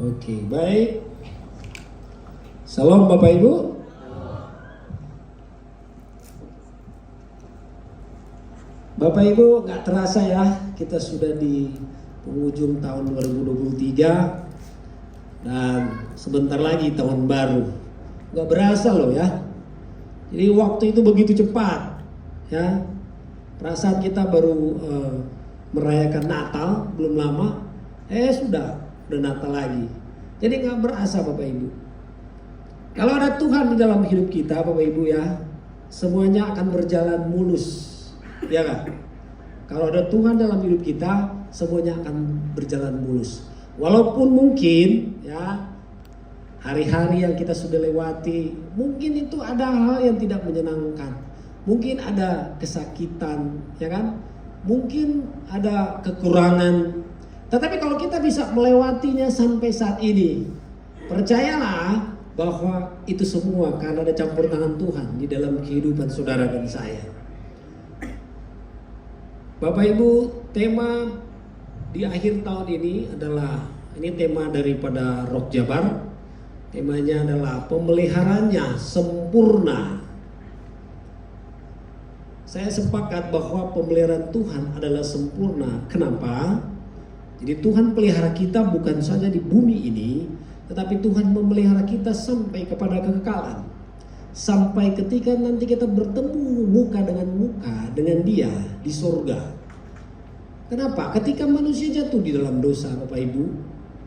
Oke, baik. Salam Bapak Ibu. Bapak Ibu, gak terasa ya, kita sudah di penghujung tahun 2023 dan sebentar lagi tahun baru. Gak berasa loh ya. Jadi waktu itu begitu cepat ya. Perasaan kita baru merayakan Natal belum lama, sudah Natal lagi. Jadi gak berasa Bapak Ibu. Kalau ada Tuhan di dalam hidup kita Bapak Ibu ya, semuanya akan berjalan mulus. Ya kan? Kalau ada Tuhan dalam hidup kita, semuanya akan berjalan mulus. Walaupun mungkin ya hari-hari yang kita sudah lewati, mungkin itu ada hal yang tidak menyenangkan. Mungkin ada kesakitan, ya kan? Mungkin ada kekurangan. Tetapi kalau kita bisa melewatinya sampai saat ini, percayalah bahwa itu semua karena ada campur tangan Tuhan di dalam kehidupan saudara dan saya. Bapak Ibu, tema di akhir tahun ini adalah, ini tema daripada Rock Jabar. Temanya adalah pemeliharanya sempurna. Saya sepakat bahwa pemeliharaan Tuhan adalah sempurna. Kenapa? Jadi Tuhan pelihara kita bukan saja di bumi ini, tetapi Tuhan memelihara kita sampai kepada kekekalan. Sampai ketika nanti kita bertemu muka dengan Dia di surga. Kenapa? Ketika manusia jatuh di dalam dosa Bapak Ibu,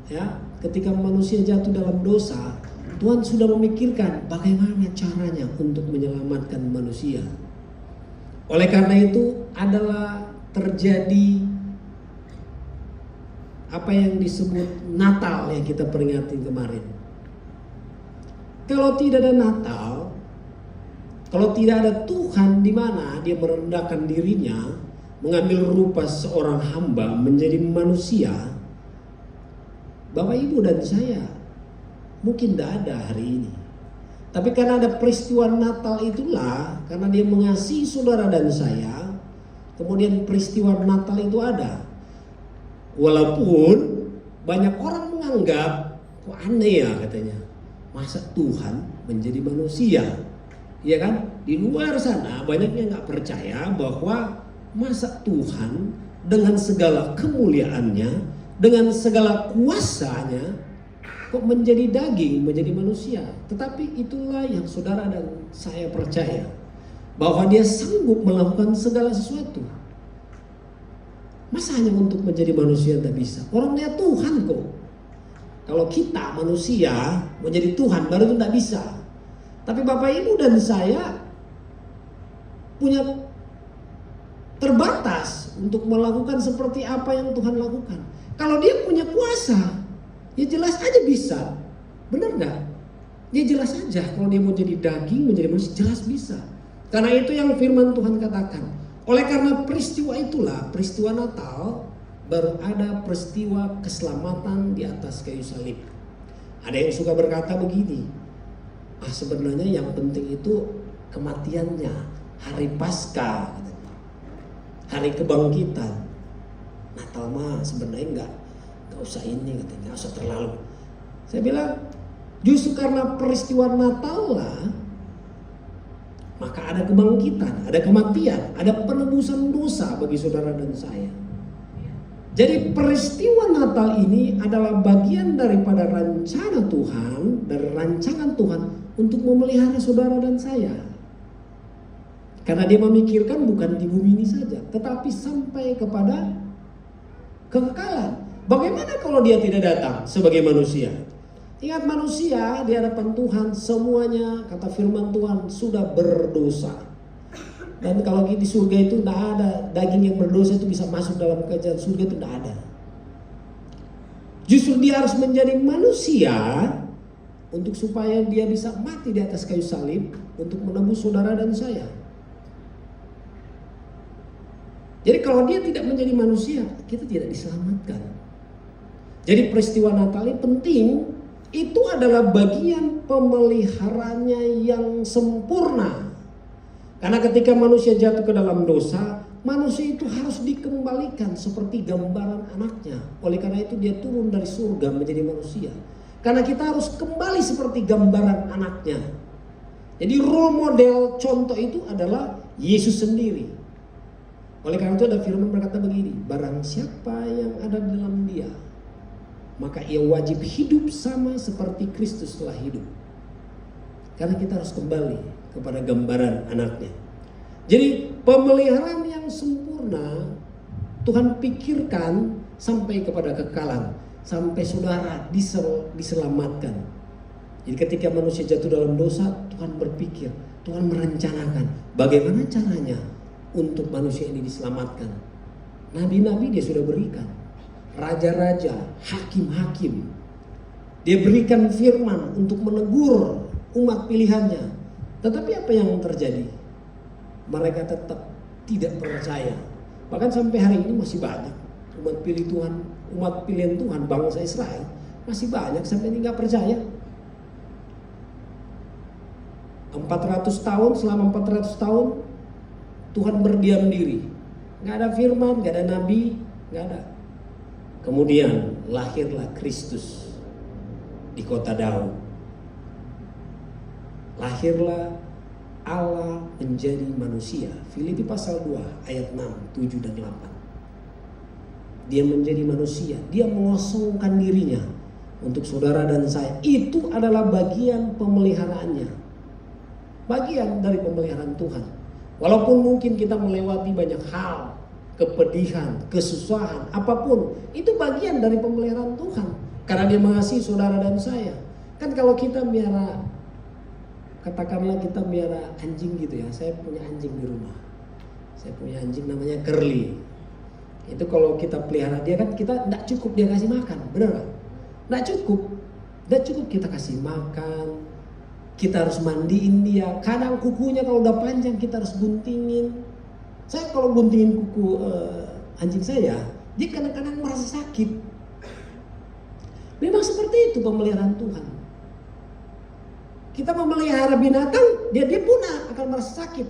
ya, ketika manusia jatuh dalam dosa, Tuhan sudah memikirkan bagaimana caranya untuk menyelamatkan manusia. Oleh karena itu adalah terjadi apa yang disebut Natal yang kita peringati kemarin. Kalau tidak ada Natal, kalau tidak ada Tuhan di mana Dia merendahkan dirinya, mengambil rupa seorang hamba menjadi manusia, Bapak Ibu dan saya mungkin tidak ada hari ini. Tapi karena ada peristiwa Natal itulah, karena Dia mengasihi saudara dan saya, kemudian peristiwa Natal itu ada. Walaupun banyak orang menganggap, kok aneh ya katanya, masa Tuhan menjadi manusia? Ya kan? Di luar sana banyaknya nggak percaya bahwa masa Tuhan dengan segala kemuliaannya, dengan segala kuasanya, kok menjadi daging, menjadi manusia. Tetapi itulah yang saudara dan saya percaya, bahwa Dia sanggup melakukan segala sesuatu. Masa hanya untuk menjadi manusia tidak bisa? Orang Dia Tuhan kok. Kalau kita manusia menjadi Tuhan baru itu tidak bisa. Tapi Bapak Ibu dan saya punya terbatas untuk melakukan seperti apa yang Tuhan lakukan. Kalau Dia punya kuasa, ya jelas aja bisa. Benar nggak? Ya jelas aja kalau Dia mau jadi daging, menjadi manusia, jelas bisa. Karena itu yang firman Tuhan katakan. Oleh karena peristiwa itulah, peristiwa Natal, baru ada peristiwa keselamatan di atas kayu salib. Ada yang suka berkata begini, sebenarnya yang penting itu kematiannya, hari Paskah, hari kebangkitan. Natal mah sebenarnya enggak usah ini katanya, enggak usah terlalu. Saya bilang justru karena peristiwa Natal lah, maka ada kebangkitan, ada kematian, ada penebusan dosa bagi saudara dan saya. Jadi peristiwa Natal ini adalah bagian daripada rencana Tuhan, dari rancangan Tuhan untuk memelihara saudara dan saya. Karena Dia memikirkan bukan di bumi ini saja, tetapi sampai kepada kekekalan. Bagaimana kalau Dia tidak datang sebagai manusia? Ingat, manusia di hadapan Tuhan semuanya, kata firman Tuhan, sudah berdosa. Dan kalau di surga itu tidak ada daging yang berdosa itu bisa masuk dalam kerajaan surga, itu tidak ada. Justru Dia harus menjadi manusia untuk supaya Dia bisa mati di atas kayu salib untuk menembus saudara dan saya. Jadi kalau Dia tidak menjadi manusia, kita tidak diselamatkan. Jadi peristiwa Natal ini penting. Itu adalah bagian pemeliharanya yang sempurna. Karena ketika manusia jatuh ke dalam dosa, manusia itu harus dikembalikan seperti gambaran anaknya. Oleh karena itu dia turun dari surga menjadi manusia. Karena kita harus kembali seperti gambaran anaknya. Jadi role model contoh itu adalah Yesus sendiri. Oleh karena itu ada firman berkata begini, barang siapa yang ada di dalam dia, maka ia wajib hidup sama seperti Kristus telah hidup. Karena kita harus kembali kepada gambaran anaknya. Jadi pemeliharaan yang sempurna Tuhan pikirkan sampai kepada kekalan, sampai saudara diselamatkan. Jadi ketika manusia jatuh dalam dosa, Tuhan berpikir, Tuhan merencanakan bagaimana caranya untuk manusia ini diselamatkan. Nabi-nabi dia sudah berikan, raja-raja, hakim-hakim. Dia berikan firman untuk menegur umat pilihannya. Tetapi apa yang terjadi? Mereka tetap tidak percaya. Bahkan sampai hari ini masih banyak umat pilihan Tuhan, bangsa Israel masih banyak sampai ini nggak percaya. 400 tahun, selama 400 tahun Tuhan berdiam diri, nggak ada firman, nggak ada nabi, nggak ada. Kemudian lahirlah Kristus di kota Daud. Lahirlah Allah menjadi manusia. Filipi pasal 2 ayat 6, 7 dan 8. Dia menjadi manusia, dia mengosongkan dirinya untuk saudara dan saya. Itu adalah bagian pemeliharaannya, bagian dari pemeliharaan Tuhan. Walaupun mungkin kita melewati banyak hal, kepedihan, kesusahan, apapun, itu bagian dari pemeliharaan Tuhan. Karena dia mengasihi saudara dan saya. Kan kalau kita miara, katakanlah kita miara anjing gitu ya. Saya punya anjing di rumah. Saya punya anjing namanya Curly. Itu kalau kita pelihara dia kan kita tidak cukup dia kasih makan, benar gak? Tidak cukup kita kasih makan. Kita harus mandiin dia. Kadang kukunya kalau udah panjang kita harus guntingin. Saya kalau guntingin kuku anjing saya, dia kadang-kadang merasa sakit. Memang seperti itu pemeliharaan Tuhan. Kita memelihara binatang, dia pun akan merasa sakit.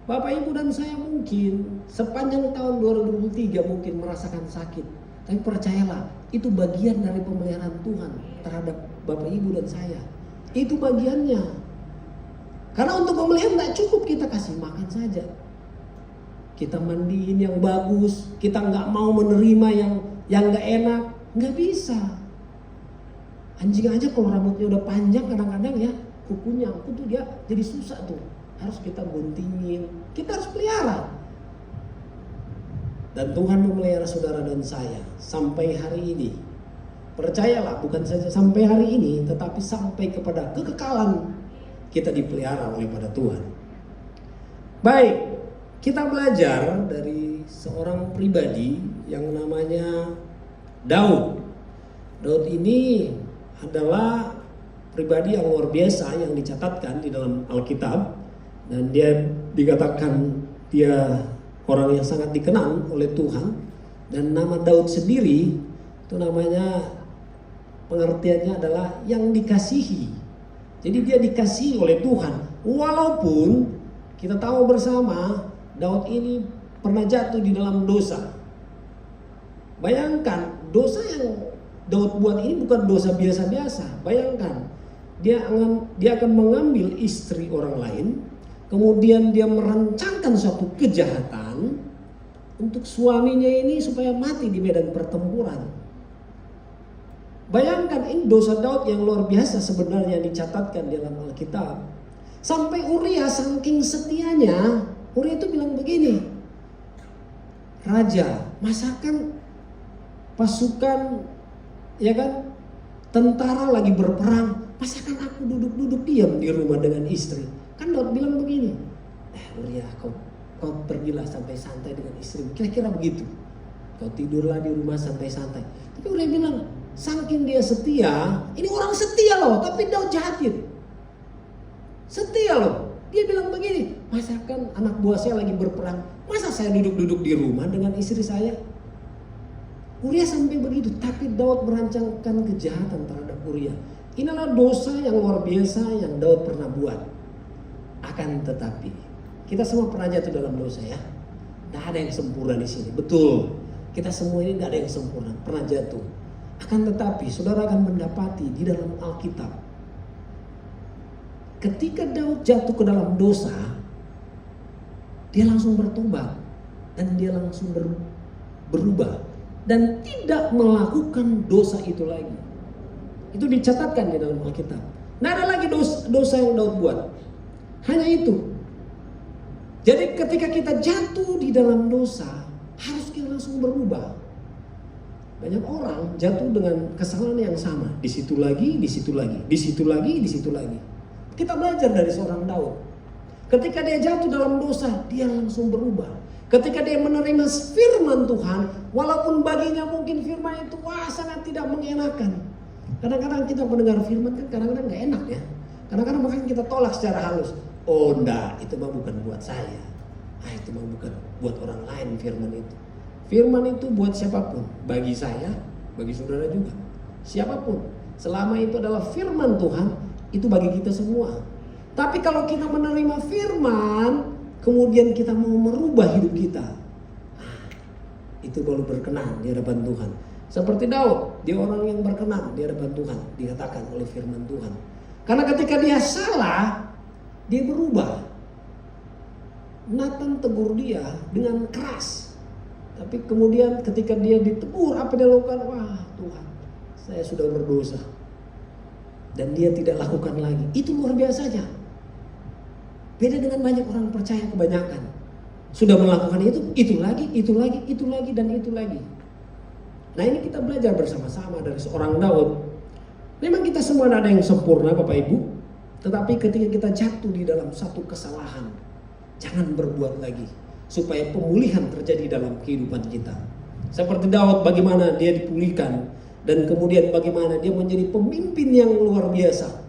Bapak Ibu dan saya mungkin sepanjang tahun 2023 mungkin merasakan sakit. Tapi percayalah, itu bagian dari pemeliharaan Tuhan terhadap Bapak Ibu dan saya. Itu bagiannya. Karena untuk pemeliharaan tidak cukup kita kasih makan saja. Kita mandiin yang bagus, kita nggak mau menerima yang nggak enak, nggak bisa. Anjing aja kalau rambutnya udah panjang kadang-kadang ya, kukunya tuh dia jadi susah tuh. Harus kita guntingin, kita harus pelihara. Dan Tuhan memelihara saudara dan saya sampai hari ini. Percayalah, bukan saja sampai hari ini, tetapi sampai kepada kekekalan kita dipelihara oleh pada Tuhan. Baik, kita belajar dari seorang pribadi yang namanya Daud. Daud ini adalah pribadi yang luar biasa yang dicatatkan di dalam Alkitab. Dan dia dikatakan dia orang yang sangat dikenal oleh Tuhan. Dan nama Daud sendiri itu namanya, pengertiannya adalah yang dikasihi. Jadi dia dikasihi oleh Tuhan. Walaupun kita tahu bersama Daud ini pernah jatuh di dalam dosa. Bayangkan dosa yang Daud buat ini bukan dosa biasa-biasa. Bayangkan dia akan mengambil istri orang lain. Kemudian dia merancangkan suatu kejahatan untuk suaminya ini supaya mati di medan pertempuran. Bayangkan ini dosa Daud yang luar biasa sebenarnya dicatatkan dalam Alkitab. Sampai Uria saking setianya, Uria itu bilang begini, Raja, masakan pasukan, ya kan, tentara lagi berperang, masakan aku duduk-duduk diam di rumah dengan istri. Kan Daud bilang begini, Uria, kau pergilah santai-santai dengan istrimu. Kira-kira begitu. Kau tidurlah di rumah santai-santai. Tapi Uria bilang, saking dia setia, ini orang setia loh, tapi Daud jahatin. Setia loh. Dia bilang begini, masakan anak buah saya lagi berperang, masa saya duduk-duduk di rumah dengan istri saya? Uria sampai begitu, tapi Daud merancangkan kejahatan terhadap Uria. Inilah dosa yang luar biasa yang Daud pernah buat. Akan tetapi, kita semua pernah jatuh dalam dosa ya. Tidak ada yang sempurna di sini. Betul, kita semua ini tidak ada yang sempurna, pernah jatuh. Akan tetapi saudara akan mendapati di dalam Alkitab, ketika Daud jatuh ke dalam dosa, dia langsung bertobat dan dia langsung berubah dan tidak melakukan dosa itu lagi. Itu dicatatkan di dalam Alkitab. Nah, ada lagi dosa yang Daud buat. Hanya itu. Jadi ketika kita jatuh di dalam dosa, harus kita langsung berubah. Banyak orang jatuh dengan kesalahan yang sama. Di situ lagi, di situ lagi, di situ lagi, di situ lagi. Kita belajar dari seorang Daud. Ketika dia jatuh dalam dosa, dia langsung berubah. Ketika dia menerima firman Tuhan, walaupun baginya mungkin firman itu sangat tidak mengenakan. Kadang-kadang kita mendengar firman kan kadang-kadang gak enak ya. Kadang-kadang makanya kita tolak secara halus. Oh enggak, itu mah bukan buat saya. Itu mah bukan buat orang lain firman itu. Firman itu buat siapapun. Bagi saya, bagi saudara juga. Siapapun. Selama itu adalah firman Tuhan, itu bagi kita semua. Tapi kalau kita menerima firman, kemudian kita mau merubah hidup kita, itu baru berkenan di hadapan Tuhan. Seperti Daud, dia orang yang berkenan di hadapan Tuhan, dikatakan oleh firman Tuhan. Karena ketika dia salah, dia berubah. Nathan tegur dia dengan keras. Tapi kemudian ketika dia ditegur, apa dia lakukan? Wah Tuhan, saya sudah berdosa. Dan dia tidak lakukan lagi. Itu luar biasanya. Beda dengan banyak orang percaya kebanyakan. Sudah melakukan itu lagi, itu lagi, itu lagi, dan itu lagi. Nah ini kita belajar bersama-sama dari seorang Daud. Memang kita semua ada yang sempurna Bapak Ibu. Tetapi ketika kita jatuh di dalam satu kesalahan, jangan berbuat lagi. Supaya pemulihan terjadi dalam kehidupan kita. Seperti Daud, bagaimana dia dipulihkan. Dan kemudian bagaimana dia menjadi pemimpin yang luar biasa.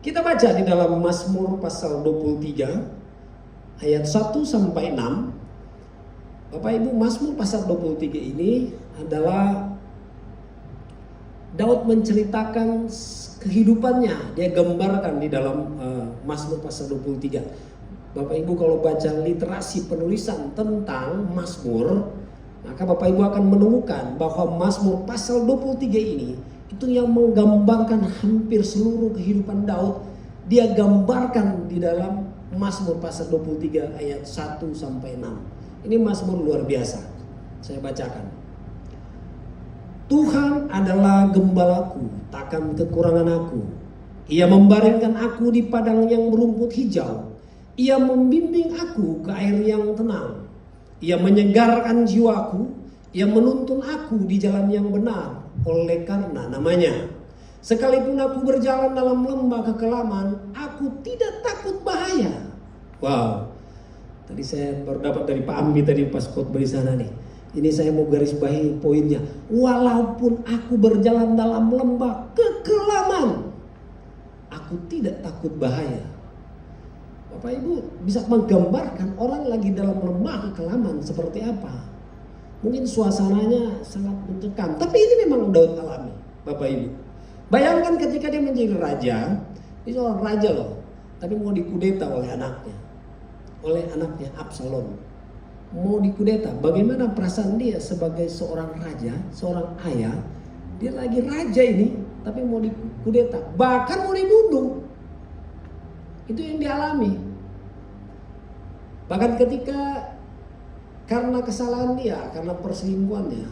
Kita baca di dalam Mazmur pasal 23 ayat 1 sampai 6. Bapak Ibu, Mazmur pasal 23 ini adalah Daud menceritakan kehidupannya. Dia gambarkan di dalam Mazmur pasal 23. Bapak Ibu kalau baca literasi penulisan tentang Mazmur, maka Bapak Ibu akan menemukan bahwa Mazmur pasal 23 ini itu yang menggambarkan hampir seluruh kehidupan Daud. Dia gambarkan di dalam Mazmur pasal 23 ayat 1 sampai 6. Ini Mazmur luar biasa. Saya bacakan. Tuhan adalah gembalaku, takkan kekurangan aku. Ia membaringkan aku di padang yang berumput hijau. Ia membimbing aku ke air yang tenang. Ia menyegarkan jiwaku. Ia menuntun aku di jalan yang benar oleh karena namanya. Sekalipun aku berjalan dalam lembah kekelaman, aku tidak takut bahaya. Wow. Tadi saya baru dapat dari Pak Ambi tadi pas khotbah di sana nih. Ini saya mau garis bawahi poinnya. Walaupun aku berjalan dalam lembah kekelaman, aku tidak takut bahaya. Bapak Ibu bisa menggambarkan orang lagi dalam lembah kekelaman seperti apa. Mungkin suasananya sangat mencekam. Tapi ini memang Daud alami, Bapak Ibu. Bayangkan ketika dia menjadi raja. Ini seorang raja loh. Tapi mau dikudeta oleh anaknya. Oleh anaknya Absalom. Mau dikudeta. Bagaimana perasaan dia sebagai seorang raja, seorang ayah. Dia lagi raja ini, tapi mau dikudeta. Bahkan mau dibunuh. Itu yang dialami. Bahkan ketika karena kesalahan dia, karena perselingkuhannya,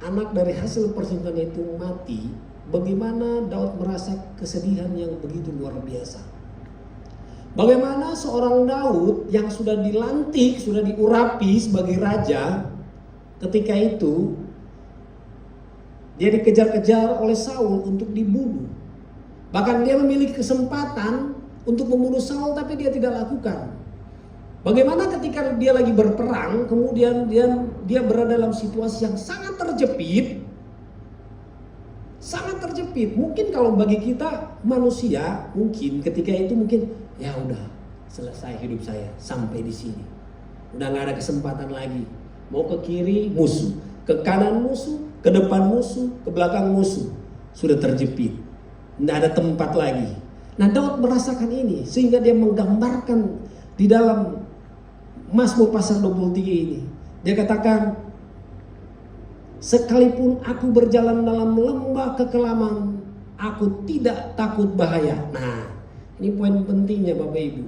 anak dari hasil perselingkuhan itu mati. Bagaimana Daud merasa kesedihan yang begitu luar biasa. Bagaimana seorang Daud yang sudah dilantik, sudah diurapi sebagai raja, ketika itu dia dikejar-kejar oleh Saul untuk dibunuh. Bahkan dia memiliki kesempatan untuk membunuh Saul, tapi dia tidak lakukan. Bagaimana ketika dia lagi berperang, kemudian dia berada dalam situasi yang sangat terjepit. Sangat terjepit. Mungkin kalau bagi kita manusia, mungkin ketika itu mungkin ya udah selesai hidup saya sampai di sini. Udah nggak ada kesempatan lagi. Mau ke kiri musuh, ke kanan musuh, ke depan musuh, ke belakang musuh. Sudah terjepit. Nggak ada tempat lagi. Nah Daud merasakan ini sehingga dia menggambarkan di dalam Mazmur pasal 23 ini. Dia katakan, sekalipun aku berjalan dalam lembah kekelaman, aku tidak takut bahaya. Nah, ini poin pentingnya Bapak Ibu.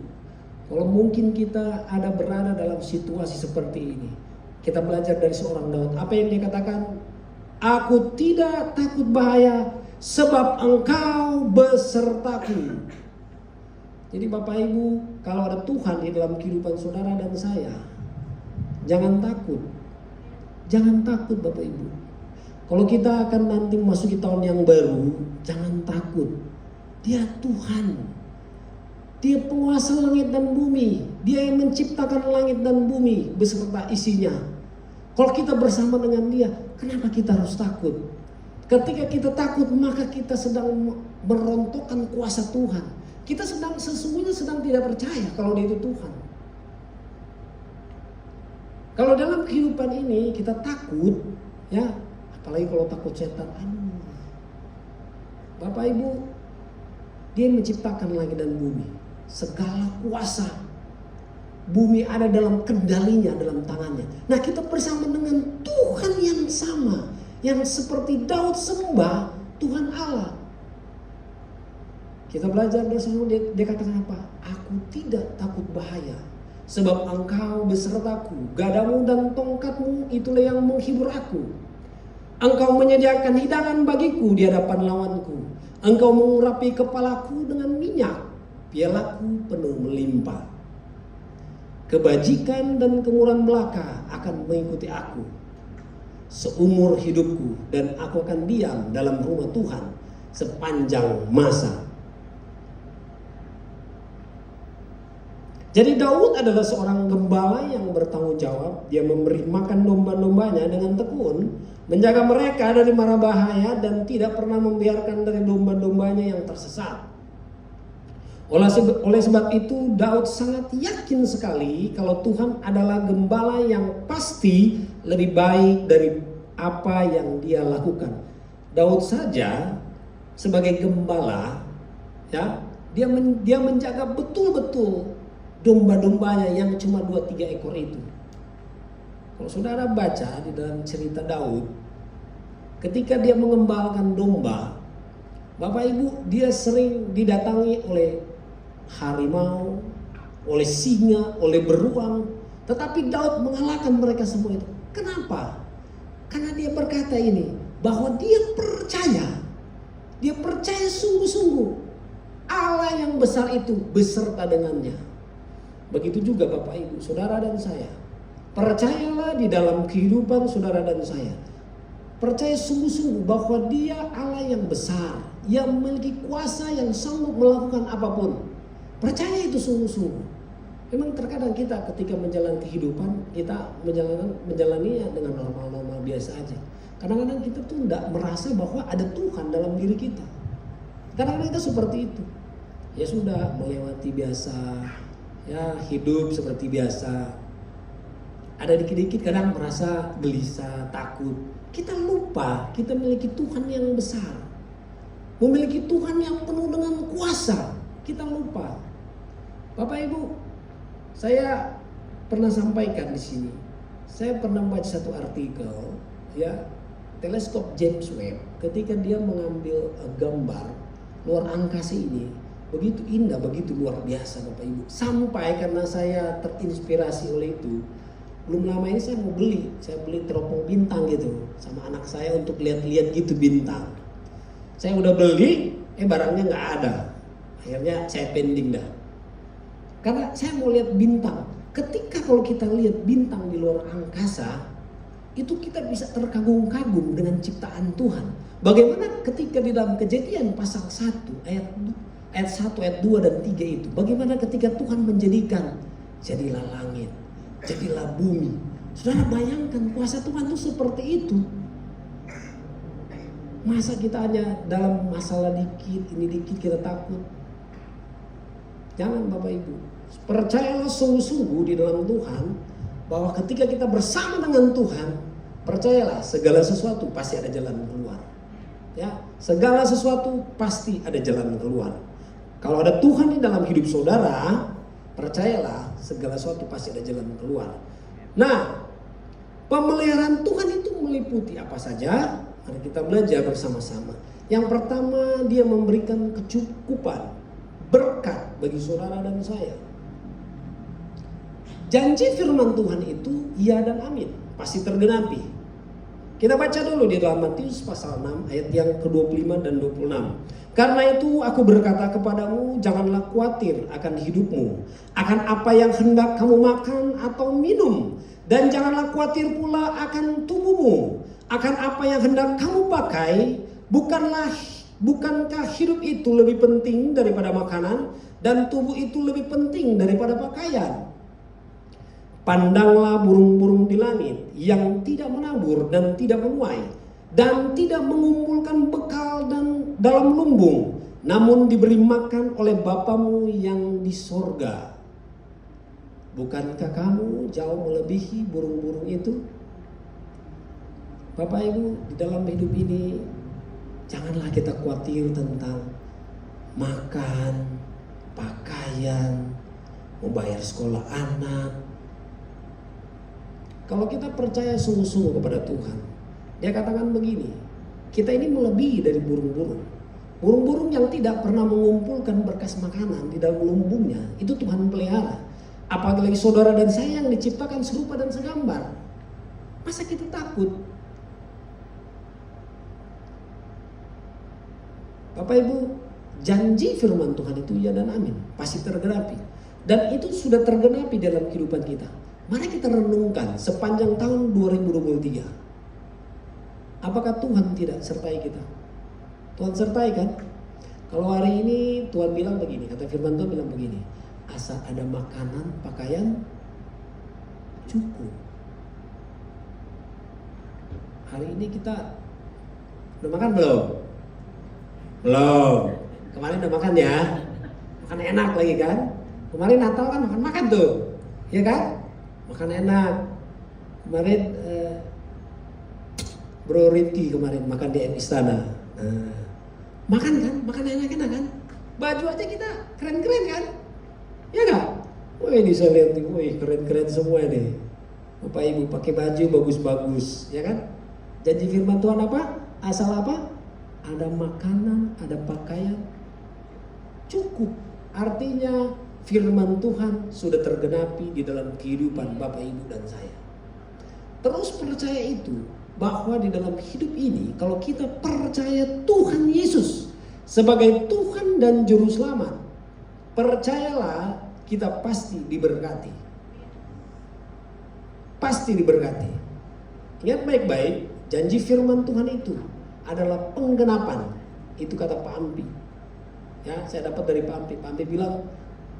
Kalau mungkin kita ada berada dalam situasi seperti ini, kita belajar dari seorang Daud. Apa yang dia katakan? Aku tidak takut bahaya sebab Engkau besertaku. Jadi Bapak Ibu, kalau ada Tuhan di dalam kehidupan saudara dan saya, jangan takut. Jangan takut Bapak Ibu. Kalau kita akan nanti memasuki tahun yang baru, jangan takut. Dia Tuhan. Dia penguasa langit dan bumi. Dia yang menciptakan langit dan bumi beserta isinya. Kalau kita bersama dengan Dia, kenapa kita harus takut? Ketika kita takut, maka kita sedang merontokkan kuasa Tuhan. Kita sesungguhnya sedang tidak percaya kalau Dia itu Tuhan. Kalau dalam kehidupan ini kita takut, ya, apalagi kalau takut setan. Bapak Ibu, Dia menciptakan langit dan bumi. Segala kuasa bumi ada dalam kendalinya, dalam tangannya. Nah, kita bersama dengan Tuhan yang sama, yang seperti Daud sembah Tuhan Allah. Kita belajar dari sana, dia katakan apa? Aku tidak takut bahaya, sebab Engkau besertaku. Gadamu dan tongkatmu itulah yang menghibur aku. Engkau menyediakan hidangan bagiku di hadapan lawanku. Engkau mengurapi kepalaku dengan minyak, pialaku penuh melimpah. Kebajikan dan kemurahan belaka akan mengikuti aku seumur hidupku, dan aku akan diam dalam rumah Tuhan sepanjang masa. Jadi Daud adalah seorang gembala yang bertanggung jawab. Dia memberi makan domba-dombanya dengan tekun, menjaga mereka dari mara bahaya, dan tidak pernah membiarkan dari domba-dombanya yang tersesat. Oleh sebab itu Daud sangat yakin sekali kalau Tuhan adalah gembala yang pasti lebih baik dari apa yang dia lakukan. Daud saja sebagai gembala, ya, dia menjaga betul-betul domba-dombanya yang cuma 2-3 ekor itu. Kalau saudara baca di dalam cerita Daud, ketika dia mengembalakan domba, Bapak Ibu, dia sering didatangi oleh harimau, oleh singa, oleh beruang. Tetapi Daud mengalahkan mereka semua itu. Kenapa? Karena dia berkata ini, bahwa dia percaya sungguh-sungguh Allah yang besar itu beserta dengannya. Begitu juga Bapak Ibu, saudara dan saya. Percayalah di dalam kehidupan saudara dan saya. Percaya sungguh-sungguh bahwa Dia Allah yang besar, yang memiliki kuasa yang sanggup melakukan apapun. Percaya itu sungguh-sungguh. Memang terkadang kita ketika menjalani kehidupan, kita menjalaninya dengan normal-normal biasa aja. Kadang-kadang kita tuh tidak merasa bahwa ada Tuhan dalam diri kita. Kadang-kadang kita seperti itu. Ya sudah, melewati biasa, ya hidup seperti biasa. Ada dikit-dikit kadang merasa gelisah, takut. Kita lupa kita memiliki Tuhan yang besar, memiliki Tuhan yang penuh dengan kuasa. Kita lupa. Bapak Ibu, saya pernah sampaikan di sini. Saya pernah baca satu artikel, ya, teleskop James Webb ketika dia mengambil gambar luar angkasa ini. Begitu indah, begitu luar biasa Bapak Ibu. Sampai karena saya terinspirasi oleh itu, belum lama ini saya mau beli. Saya beli teropong bintang gitu sama anak saya untuk lihat-lihat gitu bintang. Saya udah beli, barangnya nggak ada. Akhirnya saya pending dah. Karena saya mau lihat bintang. Ketika kalau kita lihat bintang di luar angkasa, itu kita bisa terkagum-kagum dengan ciptaan Tuhan. Bagaimana ketika di dalam Kejadian pasal 1 ayat 1, ayat 2 dan 3 itu. Bagaimana ketika Tuhan menjadikan, jadilah langit, jadilah bumi. Saudara bayangkan kuasa Tuhan itu seperti itu. Masa kita hanya dalam masalah dikit, ini dikit kita takut. Jangan Bapak Ibu. Percayalah sungguh-sungguh di dalam Tuhan, bahwa ketika kita bersama dengan Tuhan, percayalah segala sesuatu pasti ada jalan keluar. Ya, segala sesuatu pasti ada jalan keluar. Kalau ada Tuhan di dalam hidup saudara, Percayalah, segala sesuatu pasti ada jalan keluar. Nah, pemeliharaan Tuhan itu meliputi apa saja? Mari kita belajar bersama-sama. Yang pertama, dia memberikan kecukupan, berkat bagi saudara dan saya. Janji firman Tuhan itu ya dan amin, pasti tergenapi. Kita baca dulu di dalam Matius pasal 6 ayat yang ke-25 dan 26. Karena itu aku berkata kepadamu, janganlah khawatir akan hidupmu, akan apa yang hendak kamu makan atau minum, dan janganlah khawatir pula akan tubuhmu, akan apa yang hendak kamu pakai. Bukankah hidup itu lebih penting daripada makanan, dan tubuh itu lebih penting daripada pakaian? Pandanglah burung-burung di langit yang tidak menabur dan tidak menuai dan tidak mengumpulkan bekal dan dalam lumbung, namun diberi makan oleh Bapamu yang di sorga. Bukankah kamu jauh melebihi burung-burung itu? Bapak Ibu, di dalam hidup ini janganlah kita khawatir tentang makan, pakaian, membayar sekolah anak. Kalau kita percaya sungguh-sungguh kepada Tuhan, Dia katakan begini, kita ini melebihi dari burung-burung. Burung-burung yang tidak pernah mengumpulkan berkas makanan di dalam lumbungnya, itu Tuhan pelihara. Apalagi saudara dan saya yang diciptakan serupa dan segambar. Masa kita takut? Bapak Ibu, janji firman Tuhan itu ya dan amin, pasti tergenapi. Dan itu sudah tergenapi dalam kehidupan kita. Mari kita renungkan sepanjang tahun 2023. Apakah Tuhan tidak sertai kita? Tuhan sertai kan? Kalau hari ini Tuhan bilang begini, kata firman Tuhan bilang begini, asal ada makanan, pakaian, cukup. Hari ini kita udah makan belum? Belum. Kemarin udah makan ya. Makan enak lagi kan? Kemarin Natal kan makan tuh. Ya kan? Makan enak. Kemarin Bro Rifki kemarin makan di istana. Makan kan? Makan enak-enak kan? Baju aja kita keren-keren kan? Ya gak? Wah ini saya lihat nih, wih keren-keren semua nih. Bapak Ibu pakai baju bagus-bagus, ya kan? Janji firman Tuhan apa? Asal apa? Ada makanan, ada pakaian, cukup. Artinya firman Tuhan sudah tergenapi di dalam kehidupan Bapak Ibu dan saya. Terus percaya itu, bahwa di dalam hidup ini kalau kita percaya Tuhan Yesus sebagai Tuhan dan Juru Selamat, percayalah kita pasti diberkati. Pasti diberkati. Ingat baik-baik, janji firman Tuhan itu adalah penggenapan. Itu kata Pak Ampi. Ya, saya dapat dari Pak Ampi. Pak Ampi bilang,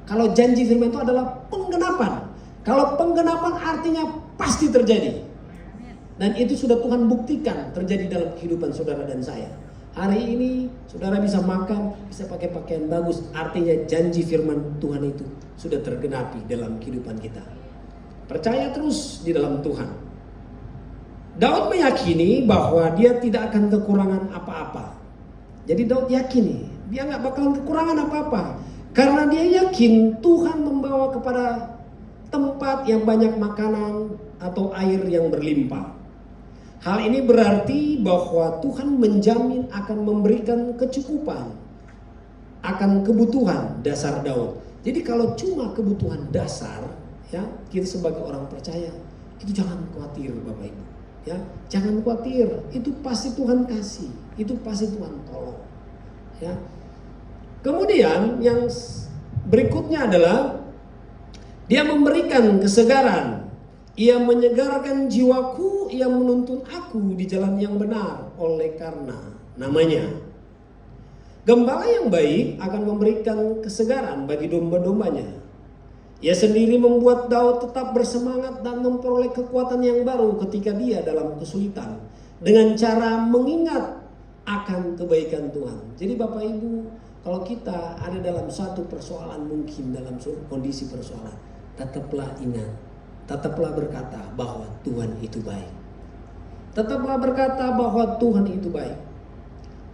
kalau janji firman itu adalah penggenapan. Kalau penggenapan artinya pasti terjadi. Dan itu sudah Tuhan buktikan terjadi dalam kehidupan saudara dan saya. Hari ini saudara bisa makan, bisa pakai pakaian bagus. Artinya janji firman Tuhan itu sudah tergenapi dalam kehidupan kita. Percaya terus di dalam Tuhan. Daud meyakini bahwa dia tidak akan kekurangan apa-apa. Jadi Daud yakini dia nggak bakalan kekurangan apa-apa. Karena dia yakin Tuhan membawa kepada tempat yang banyak makanan atau air yang berlimpah. Hal ini berarti bahwa Tuhan menjamin akan memberikan kecukupan akan kebutuhan dasar Daud. Jadi kalau cuma kebutuhan dasar, ya kita sebagai orang percaya itu jangan khawatir Bapak Ibu. Ya, jangan khawatir, itu pasti Tuhan kasih, itu pasti Tuhan tolong. Ya. Kemudian yang berikutnya adalah dia memberikan kesegaran. Ia menyegarkan jiwaku, ia menuntun aku di jalan yang benar oleh karena namanya. Gembala yang baik akan memberikan kesegaran bagi domba-dombanya. Ia sendiri membuat Daud tetap bersemangat dan memperoleh kekuatan yang baru ketika dia dalam kesulitan. Dengan cara mengingat akan kebaikan Tuhan. Jadi Bapak Ibu, kalau kita ada dalam satu persoalan, mungkin dalam kondisi persoalan, tetaplah ingat. Tetaplah berkata bahwa Tuhan itu baik. Tetaplah berkata bahwa Tuhan itu baik.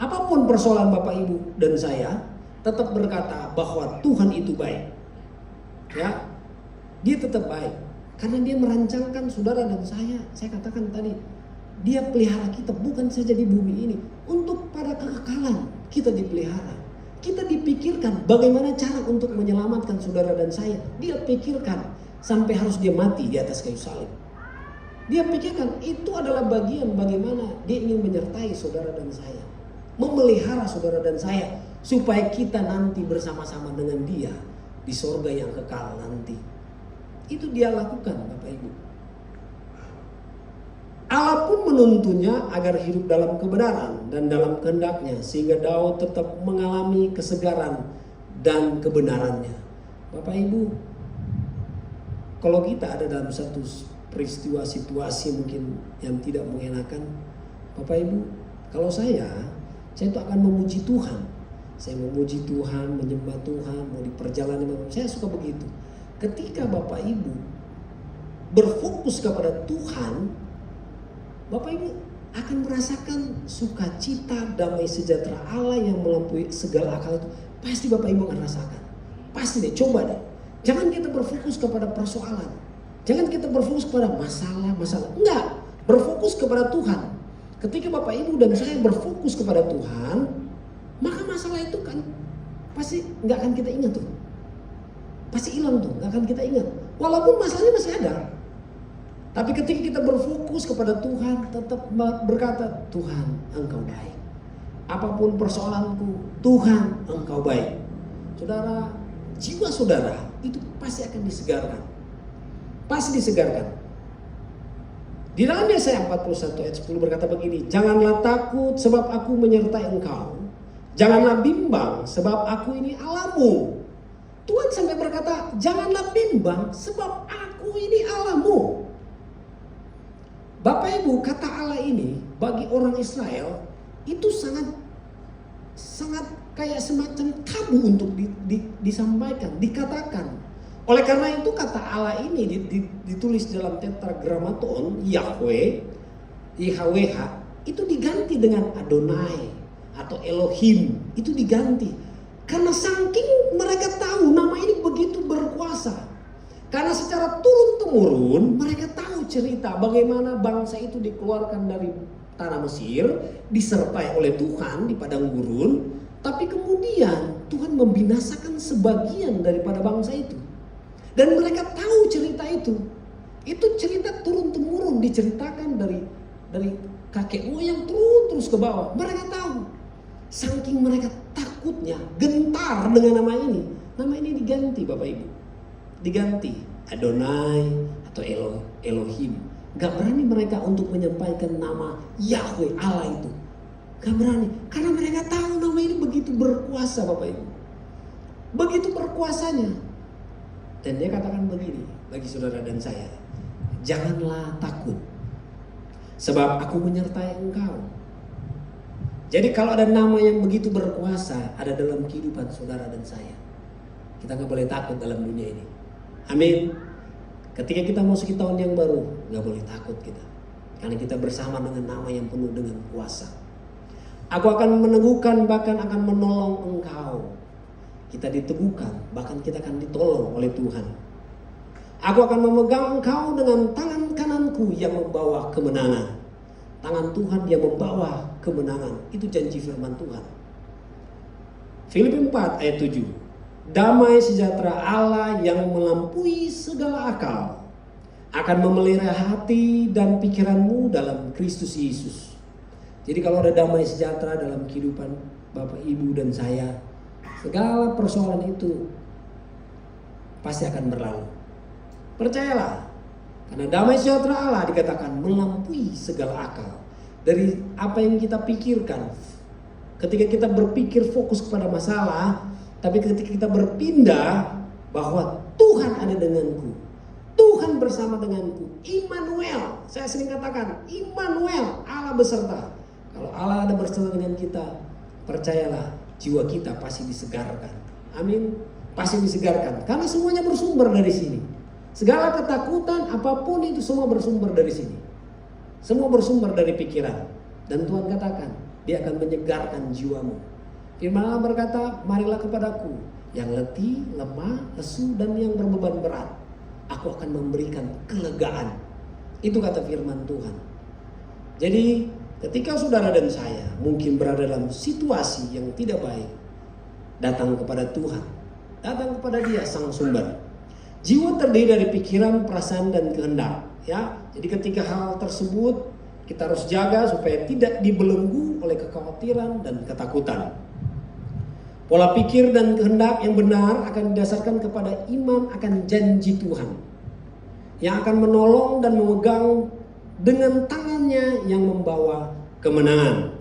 Apapun persoalan Bapak Ibu dan saya, tetap berkata bahwa Tuhan itu baik. Ya, dia tetap baik. Karena dia merancangkan saudara dan saya katakan tadi, dia pelihara kita bukan saja di bumi ini, untuk pada kekekalan kita dipelihara. Kita dipikirkan bagaimana cara untuk menyelamatkan saudara dan saya. Dia pikirkan sampai harus dia mati di atas kayu salib. Dia pikirkan itu adalah bagian bagaimana dia ingin menyertai saudara dan saya, memelihara saudara dan saya, supaya kita nanti bersama-sama dengan dia di sorga yang kekal nanti. Itu dia lakukan, Bapak Ibu. Allah pun menuntunnya agar hidup dalam kebenaran dan dalam kehendaknya, sehingga Daud tetap mengalami kesegaran dan kebenarannya. Bapak Ibu, kalau kita ada dalam satu peristiwa situasi mungkin yang tidak mengenakan, Bapak Ibu, kalau saya itu akan memuji Tuhan. Saya memuji Tuhan, menyembah Tuhan, mau di perjalanan, saya suka begitu. Ketika Bapak Ibu berfokus kepada Tuhan, Bapak Ibu akan merasakan sukacita, damai sejahtera Allah yang melampaui segala akal itu. Pasti Bapak Ibu akan rasakan. Pasti deh, coba deh. Jangan kita berfokus kepada persoalan. Jangan kita berfokus kepada masalah. Enggak, berfokus kepada Tuhan. Ketika Bapak Ibu dan saya berfokus kepada Tuhan, maka masalah itu kan pasti nggak akan kita ingat tuh. Pasti hilang tuh, nggak akan kita ingat. Walaupun masalahnya masih ada. Tapi ketika kita berfokus kepada Tuhan, tetap berkata, Tuhan, Engkau baik. Apapun persoalanku, Tuhan, Engkau baik. Saudara, jiwa saudara itu pasti akan disegarkan. Pasti disegarkan. Di dalam Yesaya 41 ayat 10 berkata begini, janganlah takut sebab aku menyertai engkau. Janganlah bimbang sebab aku ini Allahmu. Tuhan sampai berkata, janganlah bimbang sebab aku ini Allahmu. Bapak Ibu, kata Allah ini bagi orang Israel itu sangat kayak semacam tabu untuk disampaikan, dikatakan. Oleh karena itu kata Allah ini ditulis dalam tetragrammaton Yahweh, YHWH, itu diganti dengan Adonai atau Elohim, itu diganti. Karena saking mereka tahu nama ini begitu berkuasa. Karena secara turun-temurun mereka tahu cerita bagaimana bangsa itu dikeluarkan dari tanah Mesir, disertai oleh Tuhan di padang gurun, tapi kemudian Tuhan membinasakan sebagian daripada bangsa itu. Dan mereka tahu cerita itu. Itu cerita turun-temurun diceritakan dari kakek moyang turun terus ke bawah. Mereka tahu. Saking mereka takutnya, gentar dengan nama ini. Nama ini diganti Bapak Ibu. Diganti Adonai atau Elohim. Gak berani mereka untuk menyampaikan nama Yahweh Allah itu. Gak berani. Karena mereka tahu nama ini begitu berkuasa Bapak Ibu. Begitu berkuasanya. Dan dia katakan begini bagi saudara dan saya. Janganlah takut. Sebab aku menyertai engkau. Jadi kalau ada nama yang begitu berkuasa ada dalam kehidupan saudara dan saya, kita gak boleh takut dalam dunia ini. Amin. Ketika kita masuki tahun yang baru, gak boleh takut kita. Karena kita bersama dengan nama yang penuh dengan kuasa. Aku akan meneguhkan bahkan akan menolong engkau. Kita diteguhkan, bahkan kita akan ditolong oleh Tuhan. Aku akan memegang engkau dengan tangan kananku yang membawa kemenangan. Tangan Tuhan yang membawa kemenangan. Itu janji firman Tuhan. Filipi 4 ayat 7. Damai sejahtera Allah yang melampaui segala akal akan memelihara hati dan pikiranmu dalam Kristus Yesus. Jadi kalau ada damai sejahtera dalam kehidupan Bapak, Ibu dan saya, segala persoalan itu pasti akan berlalu. Percayalah. Karena damai sejahtera Allah dikatakan melampaui segala akal. Dari apa yang kita pikirkan. Ketika kita berpikir fokus kepada masalah, tapi ketika kita berpindah bahwa Tuhan ada denganku, Tuhan bersama denganku, Immanuel. Saya sering katakan Immanuel, Allah beserta. Kalau Allah ada bersama dengan kita, percayalah jiwa kita pasti disegarkan. Amin. Pasti disegarkan. Karena semuanya bersumber dari sini. Segala ketakutan apapun itu semua bersumber dari sini. Semua bersumber dari pikiran. Dan Tuhan katakan, dia akan menyegarkan jiwamu. Firman Allah berkata, marilah kepadaku, yang letih, lemah, lesu, dan yang berbeban berat. Aku akan memberikan kelegaan. Itu kata firman Tuhan. Jadi ketika saudara dan saya mungkin berada dalam situasi yang tidak baik, datang kepada Tuhan, datang kepada Dia Sang Sumber. Jiwa terdiri dari pikiran, perasaan, dan kehendak. Ya, jadi ketika hal tersebut kita harus jaga supaya tidak dibelenggu oleh kekhawatiran dan ketakutan. Pola pikir dan kehendak yang benar akan didasarkan kepada iman akan janji Tuhan, yang akan menolong dan memegang dengan tangannya yang membawa kemenangan.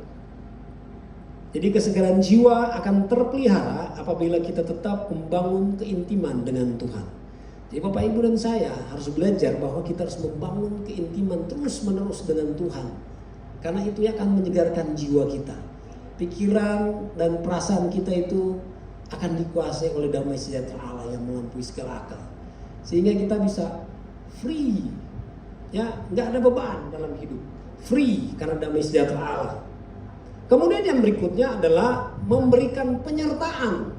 Jadi kesegaran jiwa akan terpelihara apabila kita tetap membangun keintiman dengan Tuhan. Jadi Bapak Ibu dan saya harus belajar bahwa kita harus membangun keintiman terus menerus dengan Tuhan. Karena itu akan menyegarkan jiwa kita. Pikiran dan perasaan kita itu akan dikuasai oleh damai sejahtera Allah yang melampaui segala akal. Sehingga kita bisa free. Ya, nggak ada beban dalam hidup. Free karena damai sejahtera Allah. Kemudian yang berikutnya adalah memberikan penyertaan.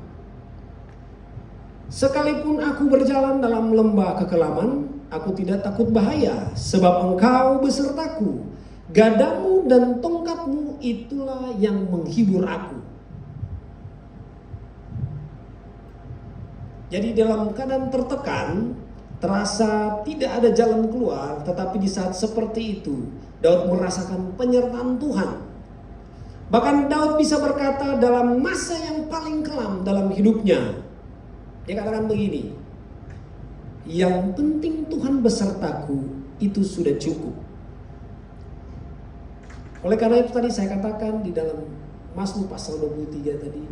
Sekalipun aku berjalan dalam lembah kekelaman, aku tidak takut bahaya, sebab Engkau besertaku. Gadamu dan tongkatmu itulah yang menghibur aku. Jadi dalam keadaan tertekan, terasa tidak ada jalan keluar, tetapi di saat seperti itu, Daud merasakan penyertaan Tuhan. Bahkan Daud bisa berkata dalam masa yang paling kelam dalam hidupnya, dia katakan begini, yang penting Tuhan besertaku, itu sudah cukup. Oleh karena itu tadi saya katakan di dalam Mazmur pasal 23 tadi,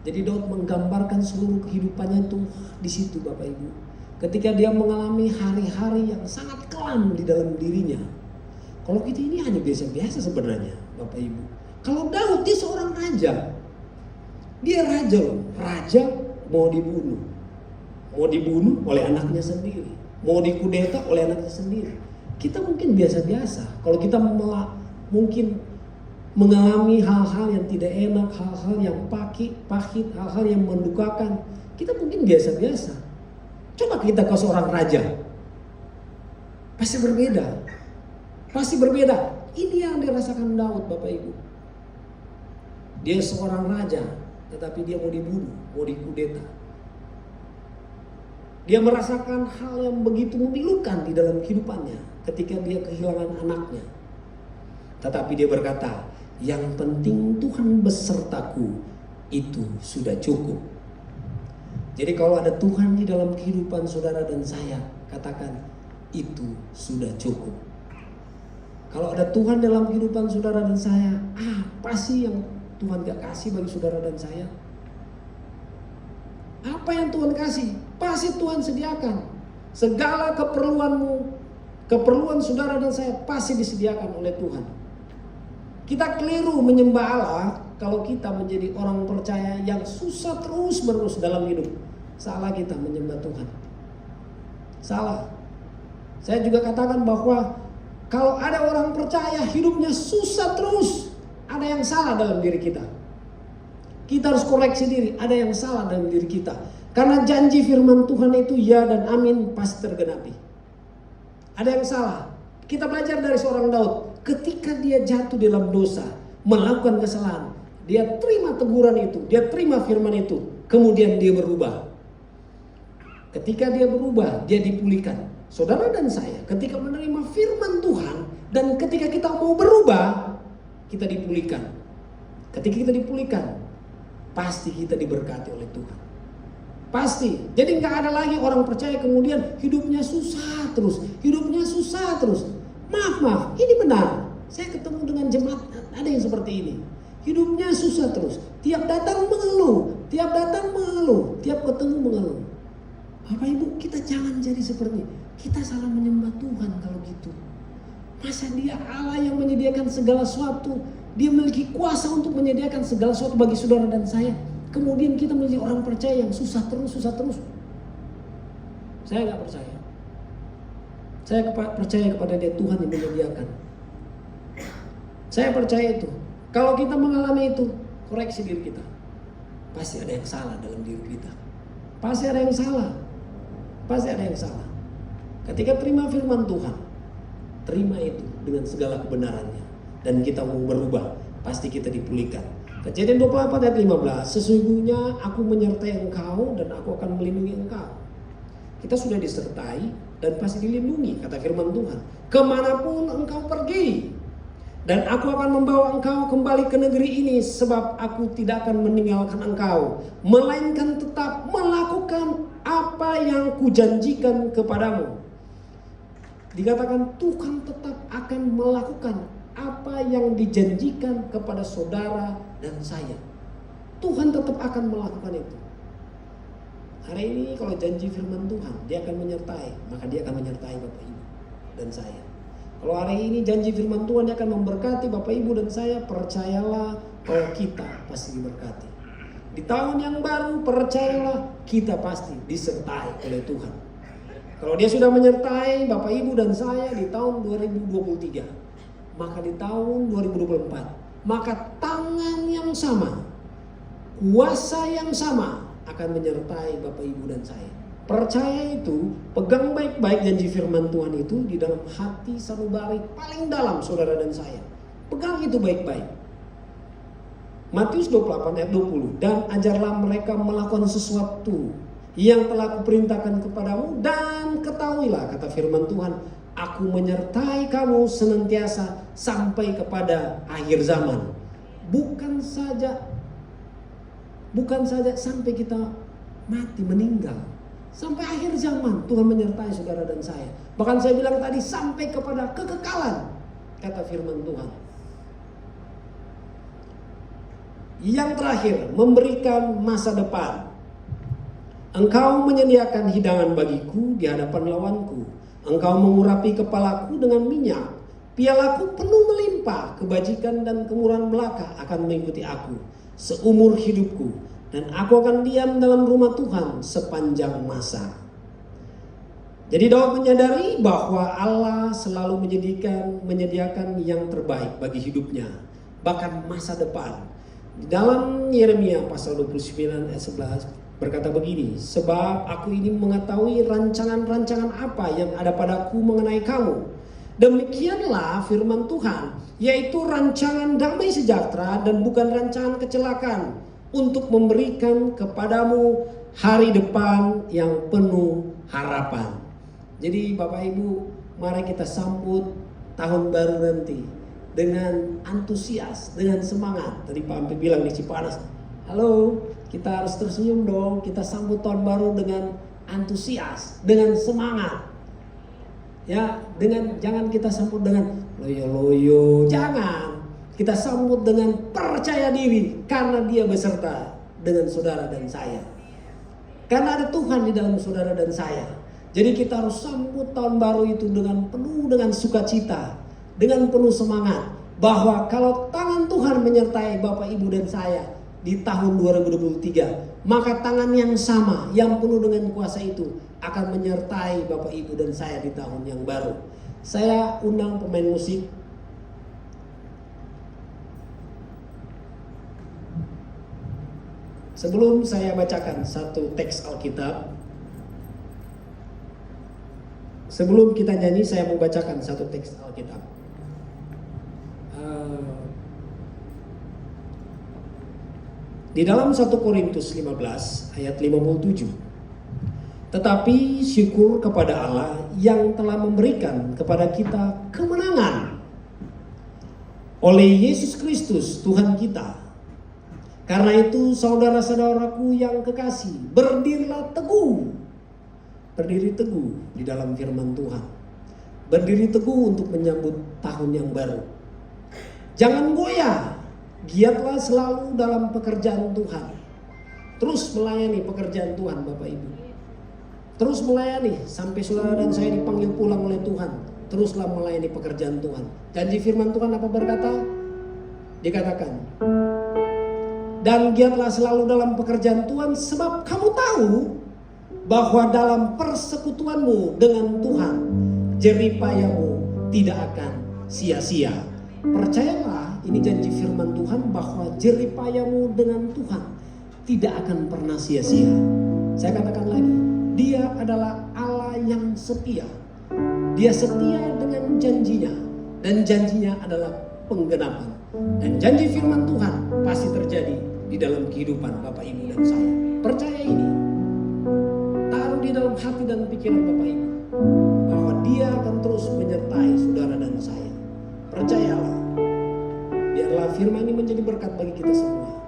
jadi Daud menggambarkan seluruh kehidupannya itu di situ Bapak Ibu. Ketika dia mengalami hari-hari yang sangat kelam di dalam dirinya. Kalau kita ini hanya biasa-biasa sebenarnya Bapak Ibu. Kalau Daud dia seorang raja. Dia raja loh. Raja mau dibunuh. Mau dibunuh oleh anaknya sendiri. Mau dikudeta oleh anaknya sendiri. Kita mungkin biasa-biasa. Kalau kita mungkin mengalami hal-hal yang tidak enak, hal-hal yang pahit, hal-hal yang mendukakan, kita mungkin biasa-biasa. Coba kita ke seorang raja, pasti berbeda. Pasti berbeda. Ini yang dirasakan Daud Bapak Ibu. Dia seorang raja, tetapi dia mau dibunuh, mau dikudeta. Dia merasakan hal yang begitu memilukan di dalam kehidupannya ketika dia kehilangan anaknya. Tetapi dia berkata, yang penting Tuhan besertaku, itu sudah cukup. Jadi kalau ada Tuhan di dalam kehidupan saudara dan saya, katakan itu sudah cukup. Kalau ada Tuhan dalam kehidupan saudara dan saya, apa sih yang Tuhan gak kasih bagi saudara dan saya? Apa yang Tuhan kasih? Pasti Tuhan sediakan. Segala keperluanmu, keperluan saudara dan saya pasti disediakan oleh Tuhan. Kita keliru menyembah Allah kalau kita menjadi orang percaya yang susah terus menerus dalam hidup. Salah kita menyembah Tuhan. Salah. Saya juga katakan bahwa kalau ada orang percaya hidupnya susah terus, ada yang salah dalam diri kita. Kita harus koreksi diri, ada yang salah dalam diri kita. Karena janji firman Tuhan itu ya dan amin pasti tergenapi. Ada yang salah. Kita belajar dari seorang Daud. Ketika dia jatuh dalam dosa, melakukan kesalahan, dia terima teguran itu, dia terima firman itu, kemudian dia berubah. Ketika dia berubah, dia dipulihkan. Saudara dan saya, ketika menerima firman Tuhan dan ketika kita mau berubah, kita dipulihkan. Ketika kita dipulihkan, pasti kita diberkati oleh Tuhan. Pasti. Jadi nggak ada lagi orang percaya kemudian hidupnya susah terus, hidupnya susah terus. Maaf, ini benar. Saya ketemu dengan jemaat ada yang seperti ini. Hidupnya susah terus. Tiap datang mengeluh, tiap ketemu mengeluh. Bapak Ibu, kita jangan jadi seperti ini. Kita salah menyembah Tuhan kalau gitu. Masa dia Allah yang menyediakan segala sesuatu, dia memiliki kuasa untuk menyediakan segala sesuatu bagi saudara dan saya. Kemudian kita menjadi orang percaya yang susah terus. Saya nggak percaya. Saya percaya kepada dia Tuhan yang menyediakan. Saya percaya itu. Kalau kita mengalami itu, koreksi diri kita. pasti ada yang salah dalam diri kita. Pasti ada yang salah. Pasti ada yang salah. Ketika terima firman Tuhan, terima itu dengan segala kebenarannya. Dan kita mau berubah, pasti kita dipulihkan. Kejadian 24 ayat 15, sesungguhnya aku menyertai engkau dan aku akan melindungi engkau. Kita sudah disertai dan pasti dilindungi, kata firman Tuhan. Kemanapun engkau pergi, dan aku akan membawa engkau kembali ke negeri ini, sebab aku tidak akan meninggalkan engkau, melainkan tetap melakukan apa yang kujanjikan kepadamu. Dikatakan Tuhan tetap akan melakukan apa yang dijanjikan kepada saudara dan saya. Tuhan tetap akan melakukan itu. Hari ini kalau janji firman Tuhan, dia akan menyertai, maka dia akan menyertai Bapak Ibu dan saya. Kalau hari ini janji firman Tuhan, dia akan memberkati Bapak Ibu dan saya, percayalah kalau kita pasti diberkati. Di tahun yang baru, percayalah kita pasti disertai oleh Tuhan. Kalau dia sudah menyertai Bapak Ibu dan saya di tahun 2023, maka di tahun 2024, maka tangan yang sama, kuasa yang sama akan menyertai Bapak Ibu dan saya. Percaya itu, pegang baik-baik janji firman Tuhan itu di dalam hati sanubari paling dalam saudara dan saya. Pegang itu baik-baik. Matius 28 ayat 20, dan ajarlah mereka melakukan sesuatu yang telah kuperintahkan kepadamu, dan ketahuilah, kata firman Tuhan, aku menyertai kamu senantiasa sampai kepada akhir zaman. Bukan saja sampai kita mati, meninggal. Sampai akhir zaman Tuhan menyertai saudara dan saya. Bahkan saya bilang tadi, sampai kepada kekekalan, kata firman Tuhan. Yang terakhir, memberikan masa depan. Engkau menyediakan hidangan bagiku di hadapan lawanku. Engkau mengurapi kepalaku dengan minyak. Pialaku penuh melimpah. Kebajikan dan kemurahan belaka akan mengikuti aku seumur hidupku. Dan aku akan diam dalam rumah Tuhan sepanjang masa. Jadi Daud menyadari bahwa Allah selalu menyediakan yang terbaik bagi hidupnya. Bahkan masa depan. Dalam Yeremia pasal 29 ayat 11 berkata begini, sebab aku ini mengetahui rancangan-rancangan apa yang ada padaku mengenai kamu. Demikianlah firman Tuhan, yaitu rancangan damai sejahtera dan bukan rancangan kecelakaan, untuk memberikan kepadamu hari depan yang penuh harapan. Jadi Bapak Ibu, mari kita sambut tahun baru nanti dengan antusias, dengan semangat. Tadi Pak Ampi bilang di Cipanas, halo, kita harus tersenyum dong. Kita sambut tahun baru dengan antusias, dengan semangat. Ya, jangan kita sambut dengan loyo-loyo, jangan. Kita sambut dengan percaya diri karena dia beserta dengan saudara dan saya. Karena ada Tuhan di dalam saudara dan saya. Jadi kita harus sambut tahun baru itu dengan penuh dengan sukacita, dengan penuh semangat, bahwa kalau tangan Tuhan menyertai Bapak Ibu dan saya di tahun 2023, maka tangan yang sama yang penuh dengan kuasa itu akan menyertai Bapak Ibu dan saya di tahun yang baru. Saya undang pemain musik. Sebelum saya bacakan satu teks Alkitab, sebelum kita nyanyi, saya mau bacakan satu teks Alkitab. Di dalam 1 Korintus 15 ayat 57. Tetapi syukur kepada Allah yang telah memberikan kepada kita kemenangan oleh Yesus Kristus Tuhan kita. Karena itu saudara-saudaraku yang kekasih, berdirilah teguh. Berdiri teguh di dalam firman Tuhan. Berdiri teguh untuk menyambut tahun yang baru. Jangan goyah. Giatlah selalu dalam pekerjaan Tuhan. Terus melayani pekerjaan Tuhan Bapak Ibu. Terus melayani sampai saudara dan saya dipanggil pulang oleh Tuhan. Teruslah melayani pekerjaan Tuhan. Janji firman Tuhan apa berkata? Dikatakan, dan giatlah selalu dalam pekerjaan Tuhan, sebab kamu tahu bahwa dalam persekutuanmu dengan Tuhan, jeripayamu tidak akan sia-sia. Percayalah, ini janji firman Tuhan, bahwa jeripayamu dengan Tuhan tidak akan pernah sia-sia. Saya katakan lagi, Dia adalah Allah yang setia. Dia setia dengan janjinya, dan janjinya adalah penggenapan. Dan janji firman Tuhan pasti terjadi di dalam kehidupan Bapak Ibu dan saya. Percaya ini, taruh di dalam hati dan pikiran Bapak Ibu, bahwa Dia akan terus menyertai saudara dan saya. Percayalah, biarlah firman ini menjadi berkat bagi kita semua.